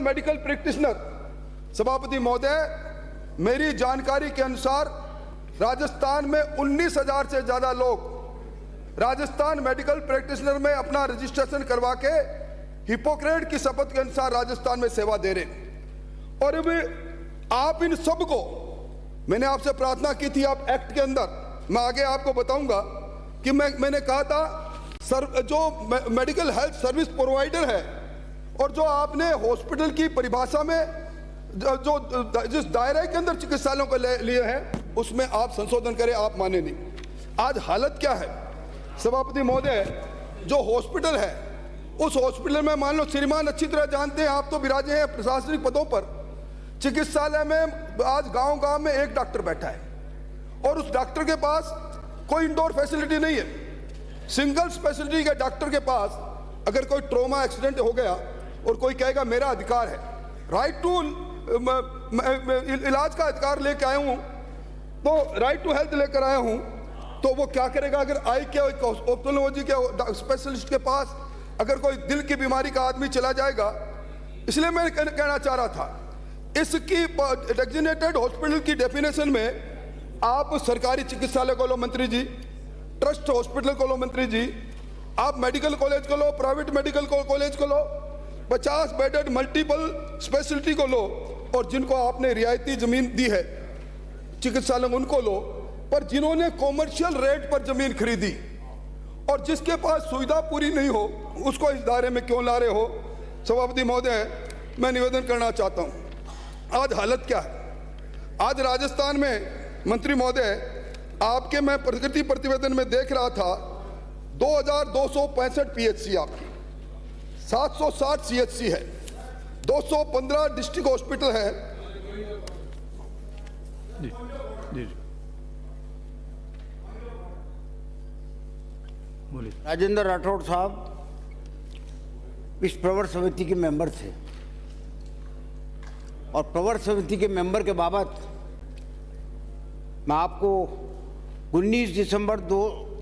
Medical practitioner. सभापति महोदय, मेरी जानकारी के अनुसार राजस्थान में 19,000 से ज्यादा लोग राजस्थान मेडिकल प्रैक्टिशनर में अपना रजिस्ट्रेशन करवा के हिपोक्रेट की शपथ के अनुसार राजस्थान में सेवा दे रहे हैं। और अब आप इन सबको, मैंने आपसे प्रार्थना की थी, आप एक्ट के अंदर, मैं आगे आपको बताऊंगा कि मैंने कहा था जो मेडिकल हेल्थ सर्विस प्रोवाइडर है और जो आपने हॉस्पिटल की परिभाषा में जो जिस दायरे के अंदर चिकित्सालयों को लिए हैं उसमें आप संशोधन करें, आप माने नहीं। आज हालत क्या है सभापति महोदय, जो हॉस्पिटल है उस हॉस्पिटल में, मान लो श्रीमान अच्छी तरह जानते हैं, आप तो विराजे हैं प्रशासनिक पदों पर, चिकित्सालय में आज गांव-गांव में एक डॉक्टर बैठा है और उस डॉक्टर के पास कोई इंडोर फैसिलिटी नहीं है। सिंगल स्पेशलिटी के डॉक्टर के पास अगर कोई ट्रॉमा एक्सीडेंट हो गया और कोई कहेगा मेरा अधिकार है, राइट टू इलाज का अधिकार लेकर आया हूं, तो राइट टू हेल्थ लेकर आया हूं, तो वो क्या करेगा? अगर आई के ऑप्थेल्मोलॉजी के स्पेशलिस्ट के पास अगर कोई दिल की बीमारी का आदमी चला जाएगा। इसलिए मैं कहना चाह रहा था, इसकी डेजिग्नेटेड हॉस्पिटल की डेफिनेशन में आप सरकारी चिकित्सालय को लो मंत्री जी, ट्रस्ट हॉस्पिटल को लो मंत्री जी, आप मेडिकल कॉलेज को लो, प्राइवेट मेडिकल कॉलेज को लो, 50 बेडेड मल्टीपल स्पेशलिटी को लो, और जिनको आपने रियायती जमीन दी है चिकित्सालय उनको लो, पर जिन्होंने कॉमर्शियल रेट पर जमीन खरीदी और जिसके पास सुविधा पूरी नहीं हो उसको इस दायरे में क्यों ला रहे हो? सभापति महोदय, मैं निवेदन करना चाहता हूं, आज हालत क्या है? आज राजस्थान में मंत्री महोदय, आपके मैं प्रकृति प्रतिवेदन में देख रहा था 2265 पीएचसी आपकी, 760 सीएचसी है, 215 डिस्ट्रिक्ट हॉस्पिटल है। जी, जी, जी। बोलिए। राजेंद्र राठौड़ साहब इस प्रवर समिति के मेंबर थे और प्रवर समिति के मेंबर के बाबत मैं आपको 19 दिसंबर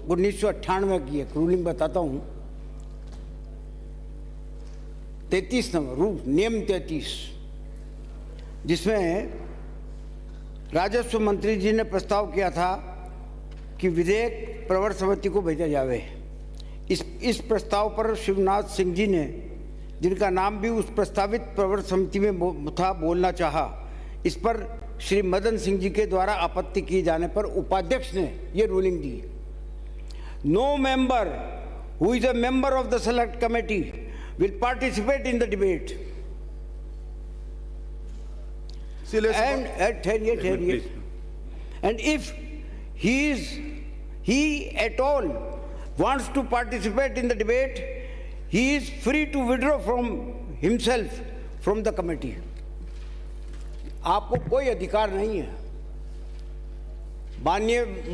1998 की एक रूलिंग बताता हूं। 33 नंबर नियम 33, जिसमें राजस्व मंत्री जी ने प्रस्ताव किया था कि विधेयक प्रवर समिति को भेजा जावे। इस प्रस्ताव पर शिवनाथ सिंह जी ने, जिनका नाम भी उस प्रस्तावित प्रवर समिति में था, बोलना चाहा। इस पर श्री मदन सिंह जी के द्वारा आपत्ति किए जाने पर उपाध्यक्ष ने ये रूलिंग दी। No member who is a member of the select committee will participate in the debate and if he at all wants to participate in the debate, he is free to withdraw from himself from the committee. आपको कोई अधिकार नहीं है।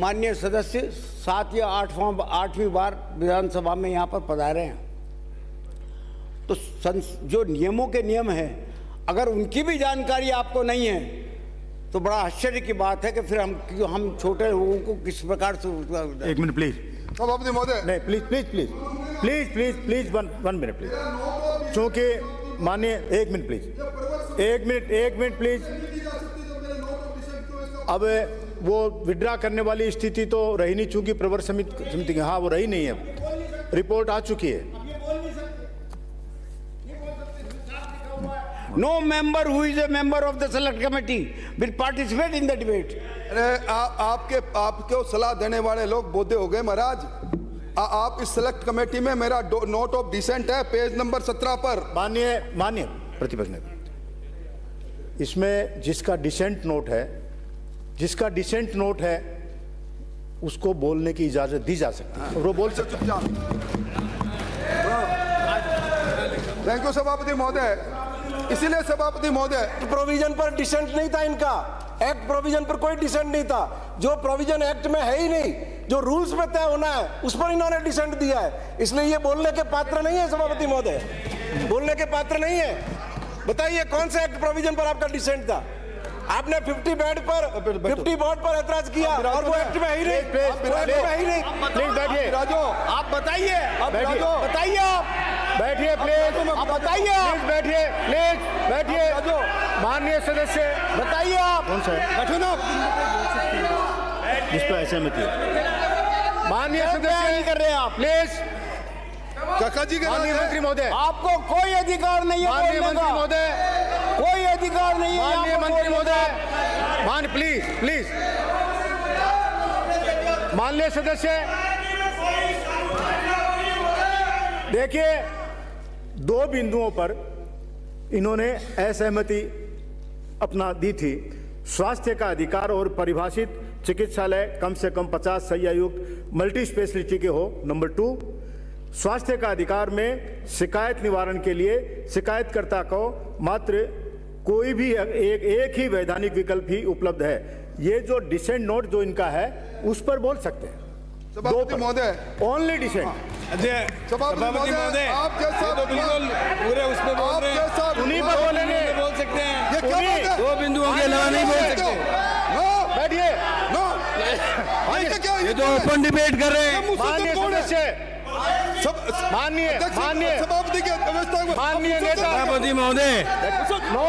माननीय सदस्य 7 या 8वीं बार विधानसभा में यहाँ पर पधारे हैं, तो जो नियमों के नियम हैं, अगर उनकी भी जानकारी आपको नहीं है तो बड़ा आश्चर्य की बात है कि फिर हम छोटे लोगों को किस प्रकार से। एक मिनट प्लीज। सभापति महोदय, नहीं, please please please please please please one minute please, क्योंकि माननीय, एक मिनट प्लीज। अब वो विड्रा करने वाली स्थिति तो रही नहीं, चूंकि प्रवर समिति की, हाँ वो रही नहीं है, रिपोर्ट आ चुकी है। No member who is a member of the select committee will participate in the debate. अरे आपको सलाह देने वाले लोग बोधे हो गए महाराज। आप इस सेलेक्ट कमेटी में, मेरा नोट ऑफ डिसेंट है पेज नंबर 17 पर। माननीय प्रतिपक्ष ने, इसमें जिसका डिसेंट नोट है उसको बोलने की इजाजत दी जा सकती है, वो बोल सकते हैं। थैंक यू सभापति महोदय। इसीलिए सभापति महोदय, प्रोविजन पर डिसेंट नहीं था इनका, एक्ट प्रोविजन पर कोई डिसेंट नहीं था, जो प्रोविजन एक्ट में है ही नहीं, जो रूल्स में तय होना है उस पर इन्होंने डिसेंट दिया है, इसलिए ये बोलने के पात्र नहीं है। सभापति महोदय, बोलने के पात्र नहीं है। बताइए कौन से एक्ट प्रोविजन पर आपका डिसेंट था? आपने 50 बेड पर 50 बोर्ड पर ऐतराज किया और वो एक्ट में है ही नहीं, वो एक्ट में है ही नहीं। प्लीज बैठिए, राजो आप बताइए, बैठिए। बैठिए, बताइए, आप बैठिए प्लीज, आप बताइए, प्लीज बैठिए, प्लीज बैठिए, माननीय सदस्य बताइए, आप कौन सा है, बैठो ना। जिस पर असहमति है, माननीय सदस्य नहीं कर रहे हैं आप, प्लीज। काका जी के माननीय मंत्री महोदय, आपको कोई अधिकार नहीं है माननीय बोलने मंत्री का। महोदय, कोई अधिकार नहीं है माननीय यहाँ पर मंत्री बोलने का। महोदय, मान प्लीज प्लीज, माननीय सदस्य देखिए, दो बिंदुओं पर इन्होंने असहमति अपना दी थी। स्वास्थ्य का अधिकार और परिभाषित चिकित्सालय कम से कम 50 शैय्या युक्त मल्टी स्पेशलिटी के हो। नंबर 2, स्वास्थ्य का अधिकार में शिकायत निवारण के लिए शिकायतकर्ता को मात्र कोई भी एक ही वैधानिक विकल्प ही उपलब्ध है। ये जो डिसेंट नोट जो इनका है उस पर बोल सकते हैं। सभापति महोदय, ओनली डिसेंट। सभापति महोदय, आप जैसा बिल्कुल पूरे उस पे बोल आप रहे हैं, जैसा उन्हीं पर बोलेंगे, बोल सकते हैं, ये क्या बात है? दो बिंदुओं के अलावा नहीं बोल सकते। नो बैठिए, नो, ये क्या ये तो ओपन डिबेट कर रहे हैं। माननीय सदस्य, माननीय सभापति की व्यवस्था में माननीय नेता, सभापति महोदय, नो,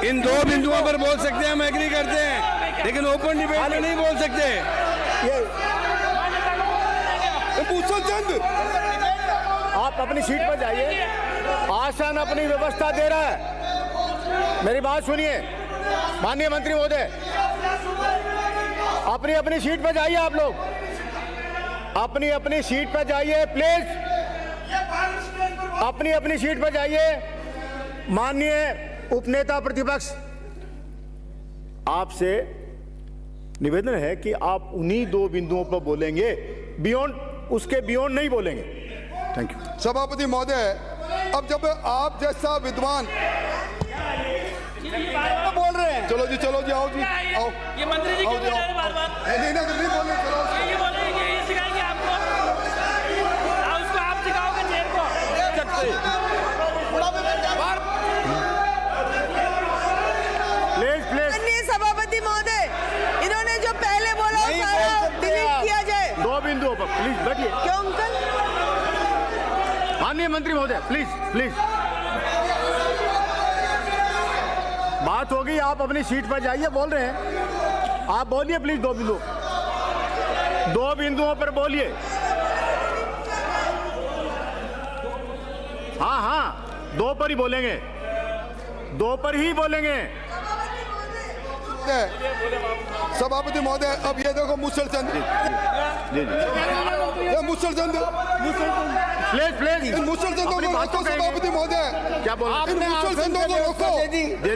इन दो बिंदुओं पर बोल सकते हैं, हम एग्री करते हैं, लेकिन ओपन डिबेट में नहीं बोल सकते। भूषण चंद, आप अपनी सीट पर जाइए। आसन अपनी व्यवस्था दे रहा है, मेरी बात सुनिए। माननीय मंत्री महोदय, अपनी अपनी सीट पर जाइए। आप लोग अपनी अपनी सीट पर जाइए प्लीज, अपनी अपनी सीट पर जाइए। माननीय उपनेता प्रतिपक्ष, आपसे निवेदन है कि आप उन्हीं दो बिंदुओं पर बोलेंगे, बियॉन्ड, उसके बियॉन्ड नहीं बोलेंगे। Thank you. सभापति महोदय, अब जब आप जैसा विद्वान बोल रहे हैं, चलो जी आओ जी, आओ। ये मंत्री जी आओ क्यों जी, बोल रहे हैं आओ। बार-बार? नहीं बोले, चलो। ये बोल रहे हैं कि ये सिखाएंगे आपको, उसको आप सिखाओगे जेल को। प्लीज माननीय सभापति महोदय, इन्होंने जो पहले बोला वो सारा डिलीट किया जाए। दो बिंदुओं पर प्लीज बैठिए। क्यों अंकल? माननीय मंत्री महोदय, प्लीज प्लीज, बात होगी, आप अपनी सीट पर जाइए। बोल रहे हैं, आप बोलिए प्लीज। दो बिंदुओं पर बोलिए। हाँ, दो पर ही बोलेंगे, दो पर ही बोलेंगे। सभापति महोदय, अब ये देखो मुसलचंद, जी जी, ये मुसलचंद, प्लीज प्लीज, इन मुसलचंदों को रोको। सभापति महोदय, क्या बोल रहे इन मुसलचंदों को रोको, हैं? दे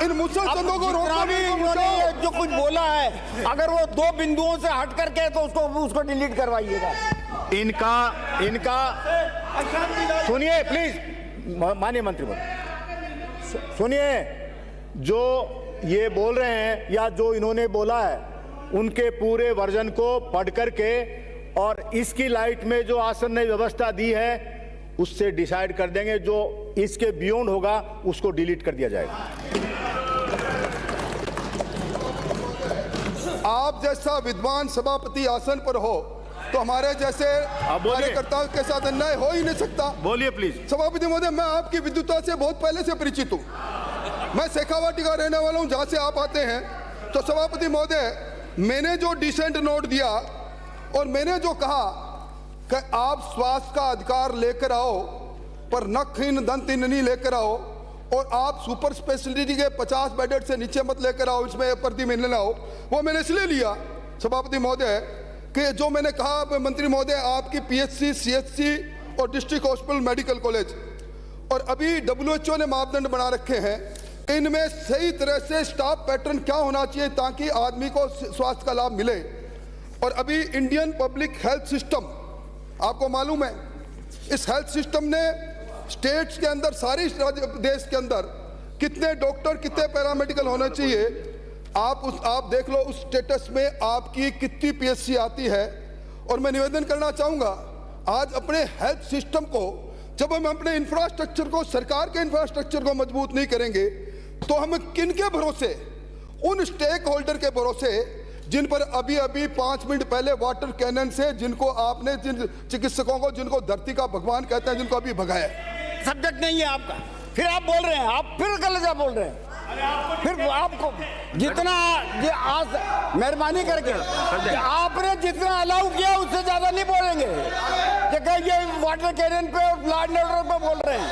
इन मुसलचंदों को रोको। इन्होंने जो कुछ बोला है, अगर वो दो बिंदुओं से हट करके तो उसको डिलीट करवाइएगा। इनका सुनिए प्लीज। माननीय मंत्री महोदय, सुनिए, जो ये बोल रहे हैं या जो इन्होंने बोला है उनके पूरे वर्जन को पढ़ करके और इसकी लाइट में जो आसन ने व्यवस्था दी है उससे डिसाइड कर देंगे। जो इसके बियॉन्ड होगा उसको डिलीट कर दिया जाएगा। आप जैसा विद्वान सभापति आसन पर हो तो हमारे जैसे बोलिए। कार्यकर्ताओं के साथ अन्याय हो ही नहीं सकता। बोलिए प्लीज। सभापति महोदय, मैं आपकी विद्वता से बहुत पहले से परिचित हूँ। मैं शेखावाटी का रहने वाला हूँ, जहाँ से आप आते हैं। तो सभापति महोदय, मैंने जो डिसेंट नोट दिया और मैंने जो कहा कि आप स्वास्थ्य का अधिकार लेकर आओ पर नखहीन दंतहीन नहीं लेकर आओ, और आप सुपर स्पेशलिटी के 50 बेडेड से नीचे मत लेकर आओ, इसमें प्रति महीने लाओ, वो मैंने इसलिए लिया सभापति महोदय कि जो मैंने कहा मंत्री महोदय, आपकी पीएचसी, सीएचसी और डिस्ट्रिक्ट हॉस्पिटल मेडिकल कॉलेज और अभी WHO ने मापदंड बना रखे हैं, इनमें सही तरह से स्टाफ पैटर्न क्या होना चाहिए ताकि आदमी को स्वास्थ्य का लाभ मिले। और अभी इंडियन पब्लिक हेल्थ सिस्टम, आपको मालूम है, इस हेल्थ सिस्टम ने स्टेट्स के अंदर, सारी देश के अंदर कितने डॉक्टर, कितने पैरामेडिकल होने चाहिए, आप देख लो उस स्टेटस में आपकी कितनी पीएचसी आती है। और मैं निवेदन करना चाहूँगा, आज अपने हेल्थ सिस्टम को, जब हम अपने इंफ्रास्ट्रक्चर को, सरकार के इंफ्रास्ट्रक्चर को मजबूत नहीं करेंगे तो हम किन के भरोसे उन स्टेक होल्डर के भरोसे जिन पर अभी अभी 5 मिनट पहले वाटर कैनन से जिनको आपने, जिन चिकित्सकों को जिनको धरती का भगवान कहते हैं, जिनको अभी भगाया। सब्जेक्ट नहीं है आपका, फिर आप बोल रहे हैं, आप फिर गलत बोल रहे हैं। फिर आपको जितना ये आज मेहरबानी करके आपने जितना अलाउ किया उससे ज्यादा नहीं बोलेंगे। ये वाटर कैनन पे और लॉ एंड ऑर्डर पे बोल रहे हैं।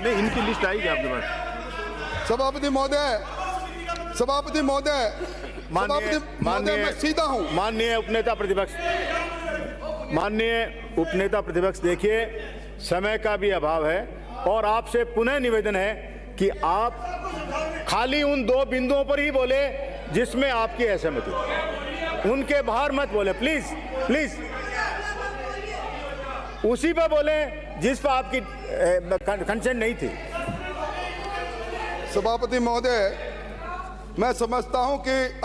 नहीं, इनकी लिस्ट आएगी आपके पास। सभापति महोदय, सभापति महोदय, माननीय मैं सीधा हूं। माननीय उपनेता प्रतिपक्ष, माननीय उपनेता प्रतिपक्ष, देखिए समय का भी अभाव है और आपसे पुनः निवेदन है कि आप खाली उन 2 बिंदुओं पर ही बोले जिसमें आपकी असहमति, उनके बाहर मत बोले प्लीज प्लीज। उसी पर बोले जिस पर आपकी कंसेंट नहीं थी। सभापति महोदय, मैं समझता हूं कि